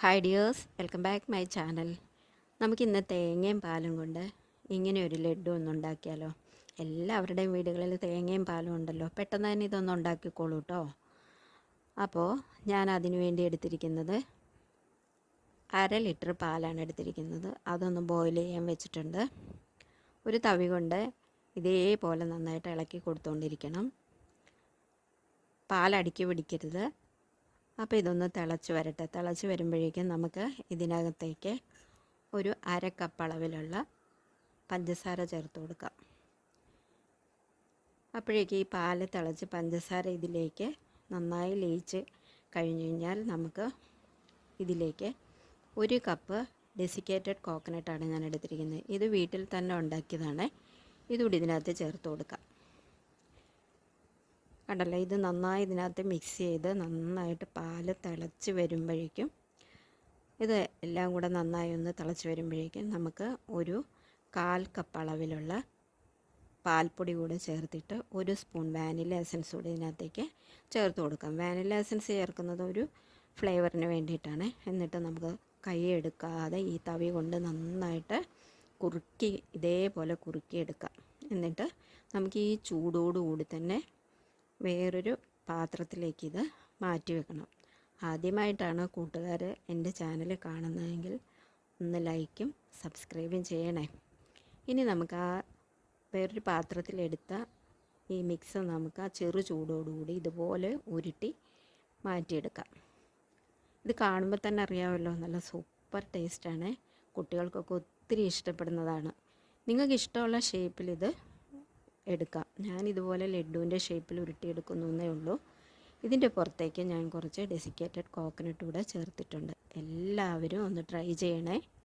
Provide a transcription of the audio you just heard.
Hi dears, welcome back my channel. നമുക്കിന്ന് തേങ്ങയും പാലും കൊണ്ട് ഇങ്ങനെ ഒരു ലഡ്ഡു ഒന്ന് ഉണ്ടാക്കിയാലോ. എല്ലാവരുടെയും വീടുകളിൽ തേങ്ങയും പാലും ഉണ്ടല്ലോ, പെട്ടെന്ന് തന്നെ ഇതൊന്ന് ഉണ്ടാക്കിക്കോളൂ കേട്ടോ. അപ്പോൾ ഞാൻ അതിനു വേണ്ടി എടുത്തിരിക്കുന്നത് 1/2 ലിറ്റർ പാലാണ് എടുത്തിരിക്കുന്നത്. അതൊന്ന് ബോയിൽ ചെയ്യാൻ വെച്ചിട്ടുണ്ട്. ഒരു തവി കൊണ്ട് ഇതേപോലെ നന്നായിട്ട് ഇളക്കി കൊടുത്തുകൊണ്ടിരിക്കണം. പാലടിക്ക് പിടിക്കരുത്. അപ്പോൾ ഇതൊന്ന് തിളച്ച് വരട്ടെ. തിളച്ച് വരുമ്പോഴേക്കും നമുക്ക് ഇതിനകത്തേക്ക് ഒരു 1/2 കപ്പ് അളവിലുള്ള പഞ്ചസാര ചേർത്ത് കൊടുക്കാം. അപ്പോഴേക്ക് ഈ പാല് തിളച്ച് പഞ്ചസാര ഇതിലേക്ക് നന്നായി ലയിച്ച് കഴിഞ്ഞ് കഴിഞ്ഞാൽ നമുക്ക് ഇതിലേക്ക് 1 കപ്പ് ഡെസിക്കേറ്റഡ് കോക്കനട്ടാണ് ഞാൻ എടുത്തിരിക്കുന്നത്. ഇത് വീട്ടിൽ തന്നെ ഉണ്ടാക്കിയതാണ്. ഇതുകൂടി ഇതിനകത്ത് ചേർത്ത് കൊടുക്കാം. കണ്ടല്ലോ, ഇത് നന്നായി ഇതിനകത്ത് മിക്സ് ചെയ്ത് നന്നായിട്ട് പാല് തിളച്ച് വരുമ്പോഴേക്കും ഇത് എല്ലാം കൂടെ നന്നായി ഒന്ന് തിളച്ച് വരുമ്പോഴേക്കും നമുക്ക് ഒരു 1/4 കപ്പ് അളവിലുള്ള പാൽപ്പൊടി കൂടെ ചേർത്തിട്ട് 1 സ്പൂൺ വാനില എസൻസ് കൂടി ഇതിനകത്തേക്ക് ചേർത്ത് കൊടുക്കാം. വാനില എസൻസ് ചേർക്കുന്നത് ഒരു ഫ്ലേവറിന് വേണ്ടിയിട്ടാണ്. എന്നിട്ട് നമുക്ക് കൈ എടുക്കാതെ ഈ തവി കൊണ്ട് നന്നായിട്ട് കുറുക്കി ഇതേപോലെ കുറുക്കിയെടുക്കാം. എന്നിട്ട് നമുക്ക് ഈ ചൂടോടുകൂടി തന്നെ വേറൊരു പാത്രത്തിലേക്ക് ഇത് മാറ്റി വെക്കണം. ആദ്യമായിട്ടാണ് കൂട്ടുകാർ എൻ്റെ ചാനൽ കാണുന്നതെങ്കിൽ ഒന്ന് ലൈക്കും സബ്സ്ക്രൈബും ചെയ്യണേ. ഇനി നമുക്ക് ആ വേറൊരു പാത്രത്തിലെടുത്ത ഈ മിക്സ് നമുക്ക് ആ ചെറു ചൂടോടുകൂടി ഇതുപോലെ ഉരുട്ടി മാറ്റിയെടുക്കാം. ഇത് കാണുമ്പോൾ തന്നെ അറിയാമല്ലോ, നല്ല സൂപ്പർ ടേസ്റ്റാണ്. കുട്ടികൾക്കൊക്കെ ഒത്തിരി ഇഷ്ടപ്പെടുന്നതാണ്. നിങ്ങൾക്ക് ഇഷ്ടമുള്ള ഷേപ്പിൽ ഇത് എടുക്കാം. ഞാൻ ഇതുപോലെ ലഡ്ഡുവിൻ്റെ ഷേപ്പിൽ ഉരുട്ടിയെടുക്കുന്നേ ഉള്ളൂ. ഇതിൻ്റെ പുറത്തേക്ക് ഞാൻ കുറച്ച് ഡെസിക്കേറ്റഡ് കോക്കനട്ട് കൂടെ ചേർത്തിട്ടുണ്ട്. എല്ലാവരും ഒന്ന് ട്രൈ ചെയ്യണേ.